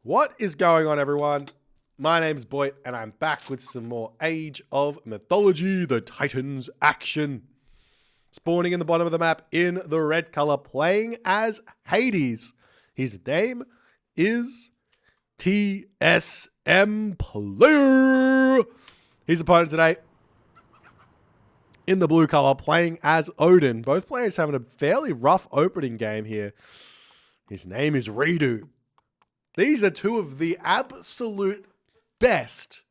What is going on, everyone? My name's Boyd, and I'm back with some more Age of Mythology, the Titans action. Spawning in the bottom of the map in the red color, playing as Hades. His name is TSM Player. His opponent today, in the blue color, playing as Odin. Both players having a fairly rough opening game here. His name is Redo. These are two of the absolute best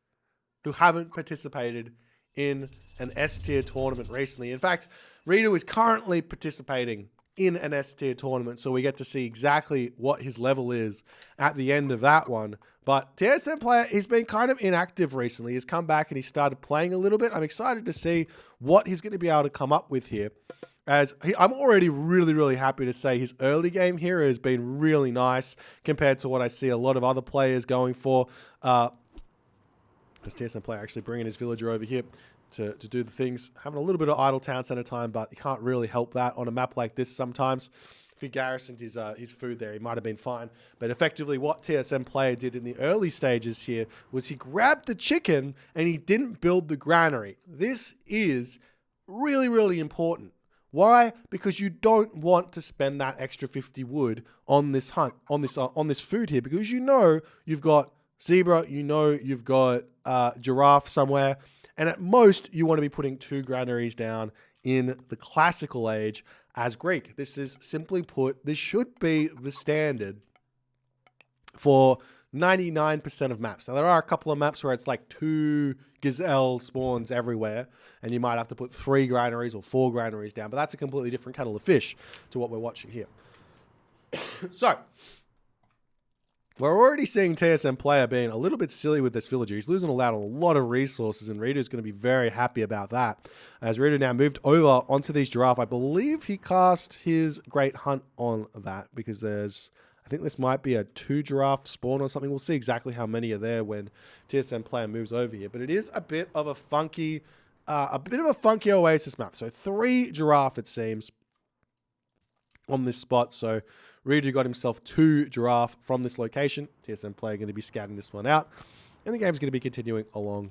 who haven't participated in an S-tier tournament recently. In fact, Rito is currently participating in an S-tier tournament, so we get to see exactly what his level is at the end of that one. But TSM Player, he's been kind of inactive recently. He's come back and he started playing a little bit. I'm excited to see what he's going to be able to come up with here. I'm already really happy to say his early game here has been really nice compared to what I see a lot of other players going for. This TSM Player actually bringing his villager over here to do the things. Having a little bit of idle town center time, but you can't really help that on a map like this sometimes. If he garrisoned his food there, he might have been fine. But effectively what TSM Player did in the early stages here was he grabbed the chicken and he didn't build the granary. This is really important. Why? Because you don't want to spend that extra 50 wood on this hunt, on this food here, because you know you've got zebra, you know you've got giraffe somewhere, and at most you want to be putting 2 granaries down in the classical age as Greek. This is simply put, this should be the standard for 99% of maps. Now, there are a couple of maps where it's like 2 gazelle spawns everywhere, and you might have to put 3 granaries or 4 granaries down, but that's a completely different kettle of fish to what we're watching here. So, we're already seeing TSM Player being a little bit silly with this villager. He's losing out on a lot of resources, and Rito's going to be very happy about that. As Rito now moved over onto these giraffe, I believe he cast his Great Hunt on that, because there's... I think this might be a 2 giraffe spawn or something. We'll see exactly how many are there when TSM Player moves over here. But it is a bit of a funky Oasis map. So 3 giraffe, it seems, on this spot. So Ryu got himself 2 giraffe from this location. TSM Player going to be scouting this one out. And the game's going to be continuing along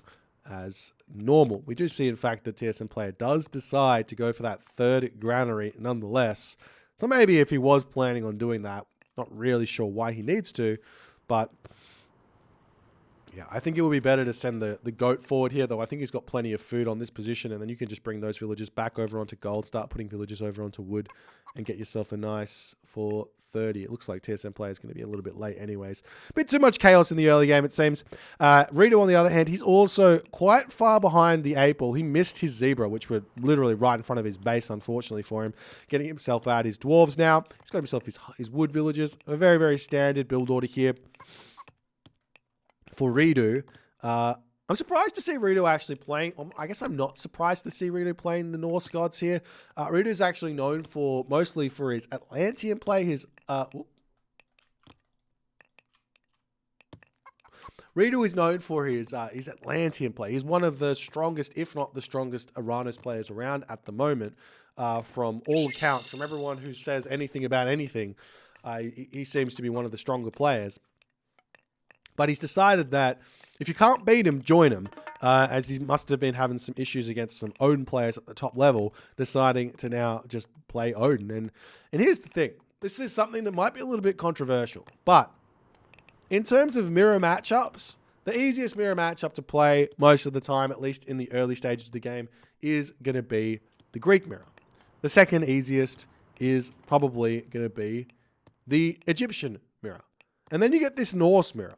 as normal. We do see, in fact, that TSM Player does decide to go for that 3rd granary nonetheless. So maybe if he was planning on doing that, not really sure why he needs to, but yeah, I think it would be better to send the goat forward here, though I think he's got plenty of food on this position, and then you can just bring those villagers back over onto gold, start putting villagers over onto wood, and get yourself a nice 430. It looks like TSM Player is going to be a little bit late anyways. A bit too much chaos in the early game, it seems. Rito, on the other hand, he's also quite far behind the 8-ball. He missed his zebra, which were literally right in front of his base, unfortunately for him. Getting himself out his dwarves now. He's got himself his wood villagers. A very standard build order here for Redo. I'm surprised to see Redo actually playing. I guess I'm not surprised to see Redo playing the Norse gods here. Redo is actually known for mostly for his Atlantean play. Redo is known for his Atlantean play. He's one of the strongest, if not the strongest, Aranos players around at the moment. From all accounts, from everyone who says anything about anything, he seems to be one of the stronger players. But he's decided that if you can't beat him, join him, as he must have been having some issues against some Odin players at the top level, deciding to now just play Odin. And here's the thing. This is something that might be a little bit controversial, but in terms of mirror matchups, the easiest mirror matchup to play most of the time, at least in the early stages of the game, is going to be the Greek mirror. The second easiest is probably going to be the Egyptian mirror. And then you get this Norse mirror.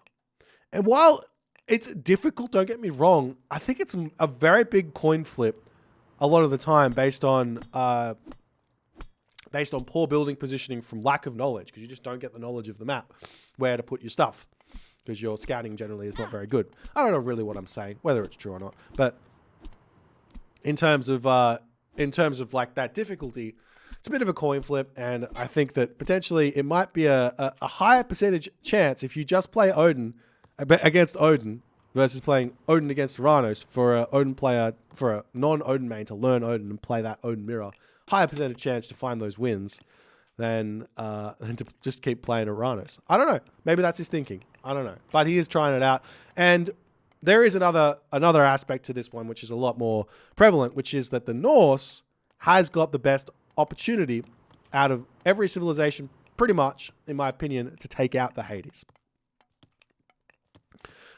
And while it's difficult, don't get me wrong, I think it's a very big coin flip a lot of the time based on poor building positioning from lack of knowledge, because you just don't get the knowledge of the map, where to put your stuff, because your scouting generally is not very good. I don't know really what I'm saying, whether it's true or not, but in terms of like that difficulty, it's a bit of a coin flip, and I think that potentially it might be a higher percentage chance if you just play Odin against Odin versus playing Odin against Aranos for a Odin player, for a non-Odin main to learn Odin and play that Odin mirror. Higher percentage chance to find those wins than to just keep playing Uranus. I don't know. Maybe that's his thinking. I don't know. But he is trying it out. And there is another aspect to this one, which is a lot more prevalent, which is that the Norse has got the best opportunity out of every civilization, pretty much, in my opinion, to take out the Hades.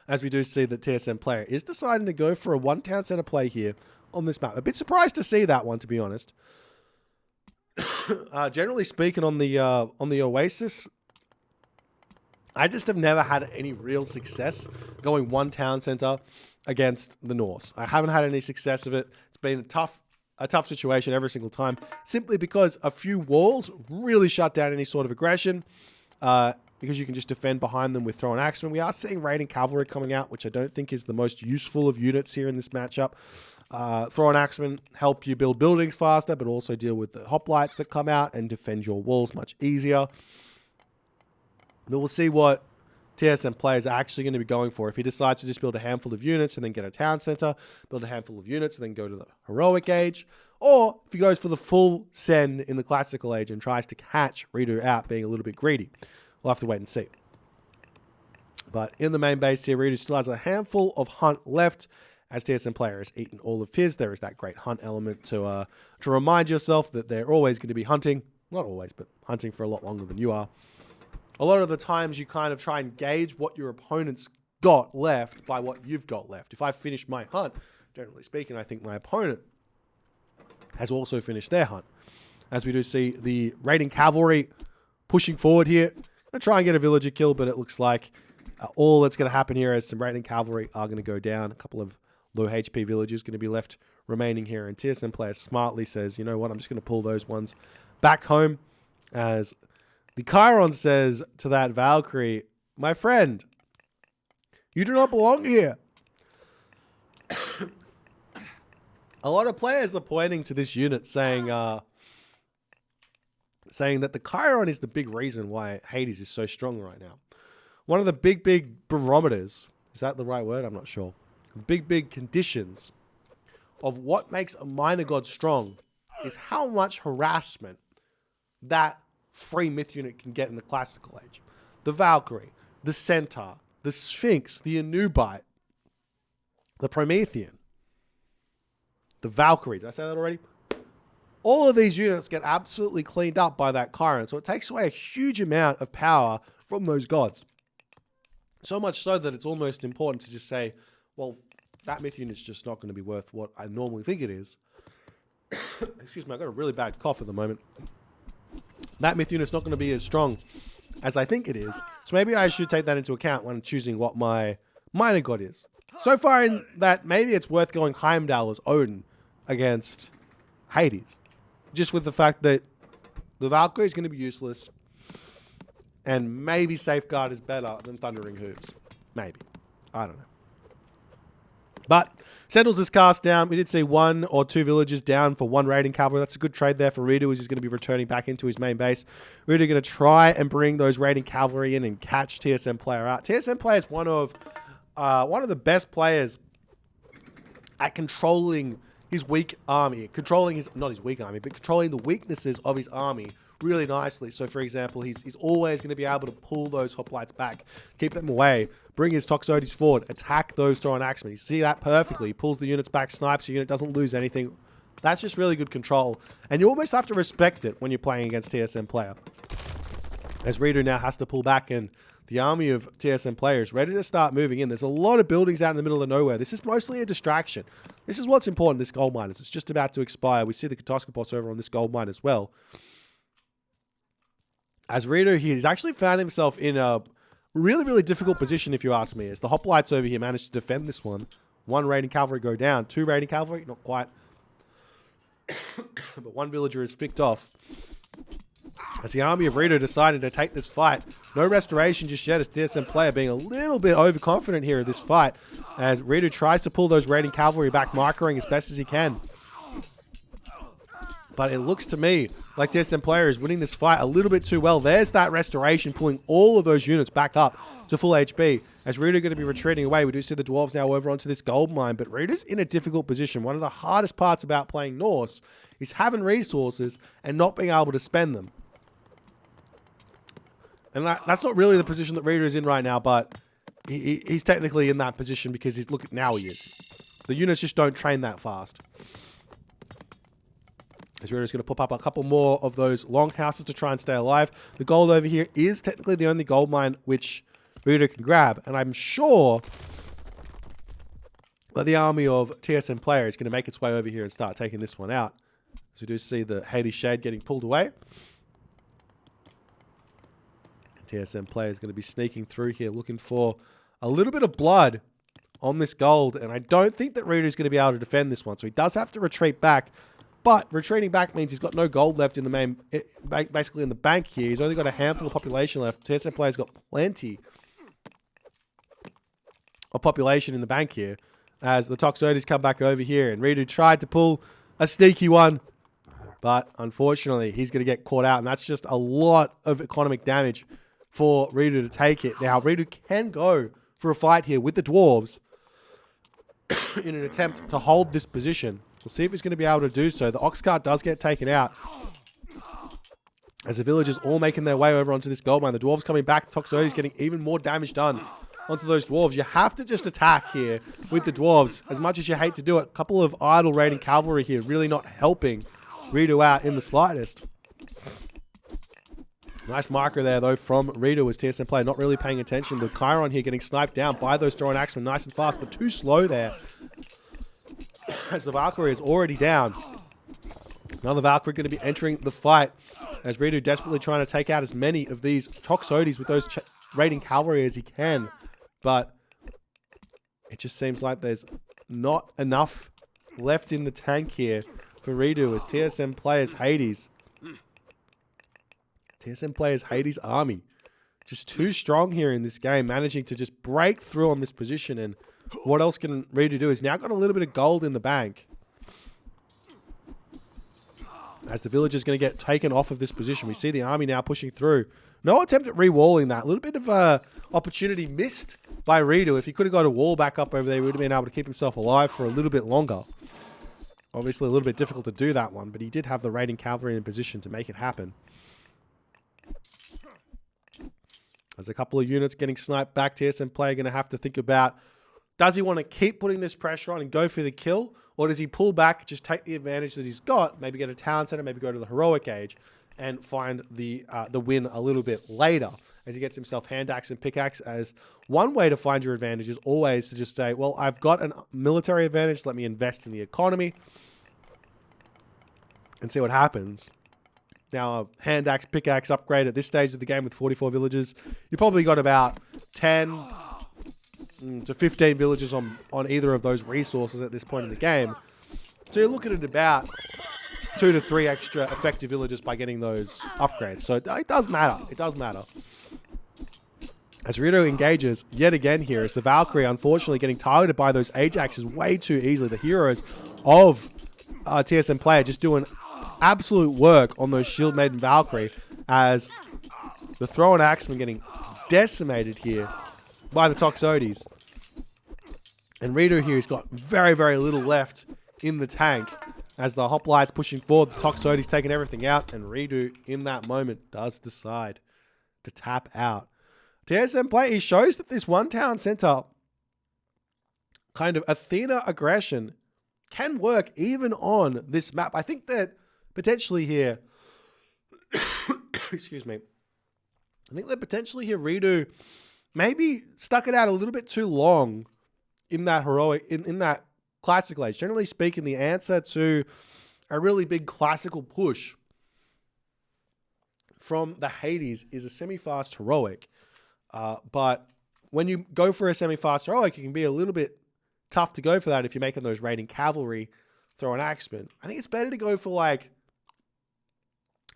As we do see that TSM player is deciding to go for a one town center play here on this map. A bit surprised to see that one, to be honest. Generally speaking, on the Oasis, I just have never had any real success going one town center against the Norse. I haven't had any success of it. It's been a tough situation every single time, simply because a few walls really shut down any sort of aggression, because you can just defend behind them with Thrown Axemen. We are seeing Raiding Cavalry coming out, which I don't think is the most useful of units here in this matchup. Thrown Axemen help you build buildings faster, but also deal with the hoplites that come out and defend your walls much easier. But we'll see what TSM players are actually going to be going for. If he decides to just build a handful of units and then get a town center, build a handful of units and then go to the heroic age, or if he goes for the full send in the classical age and tries to catch Redo out being a little bit greedy. We'll have to wait and see. But in the main base here, Redo still has a handful of hunt left. As TSM player has eaten all of his, there is that great hunt element to remind yourself that they're always going to be hunting. Not always, but hunting for a lot longer than you are. A lot of the times you kind of try and gauge what your opponent's got left by what you've got left. If I finish my hunt, generally speaking, I think my opponent has also finished their hunt. As we do see the Raiding Cavalry pushing forward here. Going to try and get a villager kill, but it looks like all that's going to happen here is some Raiding Cavalry are going to go down. A couple of low HP villagers going to be left remaining here. And TSM player smartly says, you know what, I'm just going to pull those ones back home. As the Chiron says to that Valkyrie, my friend, you do not belong here. A lot of players are pointing to this unit saying that the Chiron is the big reason why Hades is so strong right now. One of the big barometers, is that the right word? I'm not sure. Big conditions of what makes a minor god strong is how much harassment that free myth unit can get in the classical age. The Valkyrie, the Centaur, the Sphinx, the Anubite, the Promethean, the Valkyrie. Did I say that already? All of these units get absolutely cleaned up by that Chiron. So it takes away a huge amount of power from those gods. So much so that it's almost important to just say, well, that myth unit's just not going to be worth what I normally think it is. Excuse me, I've got a really bad cough at the moment. That myth unit's not going to be as strong as I think it is. So maybe I should take that into account when choosing what my minor god is. So far in that, maybe it's worth going Heimdall as Odin against Hades. Just with the fact that the Valkyrie is going to be useless. And maybe Safeguard is better than Thundering Hooves. Maybe. I don't know. But Sentinels is cast down. We did see 1 or 2 villagers down for 1 Raiding Cavalry. That's a good trade there for Redo, as he's going to be returning back into his main base. Redo going to try and bring those Raiding Cavalry in and catch TSM player out. TSM player is one of the best players at controlling his weak army. Controlling his, not his weak army, but controlling the weaknesses of his army really nicely. So, for example, he's always going to be able to pull those hoplites back, keep them away, bring his Toxotes forward, attack those Thrown Axemen. You see that perfectly. He pulls the units back, snipes the unit, doesn't lose anything. That's just really good control. And you almost have to respect it when you're playing against TSM player. As Redo now has to pull back, and the army of TSM players ready to start moving in. There's a lot of buildings out in the middle of nowhere. This is mostly a distraction. This is what's important, this gold mine. It's just about to expire. We see the Katoskopots over on this gold mine as well. As Redo, he's actually found himself in a really difficult position, if you ask me, as the hoplites over here managed to defend this one. 1 Raiding Cavalry go down. 2 Raiding Cavalry, not quite. But 1 villager is picked off. As the army of Redo decided to take this fight. No restoration just yet, as TSM player being a little bit overconfident here in this fight. As Redo tries to pull those Raiding Cavalry back, microing as best as he can. But it looks to me like TSM player is winning this fight a little bit too well. There's that restoration, pulling all of those units back up to full HP. As Redo going to be retreating away, we do see the dwarves now over onto this gold mine. But Redo's in a difficult position. One of the hardest parts about playing Norse is having resources and not being able to spend them. And that's not really the position that Reader is in right now, but he's technically in that position because now he is. The units just don't train that fast. As Reader's going to pop up a couple more of those longhouses to try and stay alive. The gold over here is technically the only gold mine which Reader can grab. And I'm sure that the army of TSM player is going to make its way over here and start taking this one out. As we do see the Hades Shade getting pulled away. And TSM player is going to be sneaking through here looking for a little bit of blood on this gold. And I don't think that Reader is going to be able to defend this one. So he does have to retreat back. But retreating back means he's got no gold left in the main, basically in the bank here. He's only got a handful of population left. TSM player's got plenty of population in the bank here. As the Toxotes come back over here. And Reader tried to pull a sneaky one. But unfortunately, he's going to get caught out. And that's just a lot of economic damage for Reader to take it. Now, Reader can go for a fight here with the dwarves in an attempt to hold this position. We'll see if he's going to be able to do so. The ox cart does get taken out. As the villagers all making their way over onto this gold mine. The dwarves coming back. Toxotes getting even more damage done onto those dwarves. You have to just attack here with the dwarves. As much as you hate to do it. A couple of idle raiding cavalry here really not helping Reader out in the slightest. Nice marker there, though, from Reader as TSM player not really paying attention. The Chiron here getting sniped down by those throwing axemen nice and fast, but too slow there. As the Valkyrie is already down. Another Valkyrie going to be entering the fight. As Reader desperately trying to take out as many of these Toxotes with those raiding cavalry as he can. But it just seems like there's not enough left in the tank here for Reader as TSM players Hades. TSM players Hades army. Just too strong here in this game. Managing to just break through on this position. And what else can Reader do? He's now got a little bit of gold in the bank. As the village is going to get taken off of this position. We see the army now pushing through. No attempt at re-walling that. A little bit of opportunity missed by Reader. If he could have got a wall back up over there, he would have been able to keep himself alive for a little bit longer. Obviously a little bit difficult to do that one, but he did have the raiding cavalry in position to make it happen. There's a couple of units getting sniped back. TSM player going to have to think about, does he want to keep putting this pressure on and go for the kill? Or does he pull back, just take the advantage that he's got, maybe get a town center, maybe go to the heroic age and find the win a little bit later as he gets himself hand axe and pickaxe. As one way to find your advantage is always to just say, well, I've got a military advantage. Let me invest in the economy and see what happens. Now, a hand axe, pickaxe upgrade at this stage of the game with 44 villagers. You probably got about 10 to 15 villagers on either of those resources at this point in the game. So you're looking at about 2 to 3 extra effective villagers by getting those upgrades. So it does matter. It does matter. As Reader engages yet again here, as the Valkyrie unfortunately getting targeted by those Ajaxes way too easily. The heroes of TSM player just doing absolute work on those Shield Maiden Valkyrie as the Thrown Axeman getting decimated here by the Toxotes. And Reader here has got very, very little left in the tank as the Hoplites pushing forward. The Toxotes taking everything out, and Reader in that moment does decide to tap out. TSM play, he shows that this one town center kind of Athena aggression can work even on this map. I think that potentially here, excuse me, I think that potentially here Reader maybe stuck it out a little bit too long in that heroic, in that classical age. Generally speaking, the answer to a really big classical push from the Hades is a semi-fast heroic. But when you go for a semi-fast heroic, it can be a little bit tough to go for that if you're making those raiding cavalry throw an axeman. I think it's better to go for like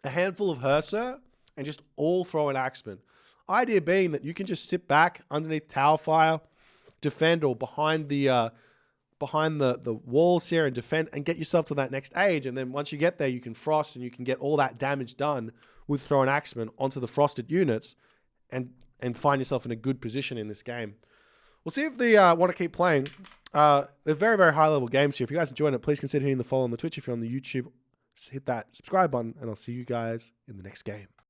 a handful of Herser and just all throw an axeman. Idea being that you can just sit back underneath tower fire, defend, or behind the walls here and defend and get yourself to that next age. And then once you get there, you can frost and you can get all that damage done with throw an axeman onto the frosted units and find yourself in a good position in this game. We'll see if they want to keep playing. They're very, very high level games here. If you guys enjoyed it, please consider hitting the follow on the Twitch. If you're on the YouTube, hit that subscribe button, and I'll see you guys in the next game.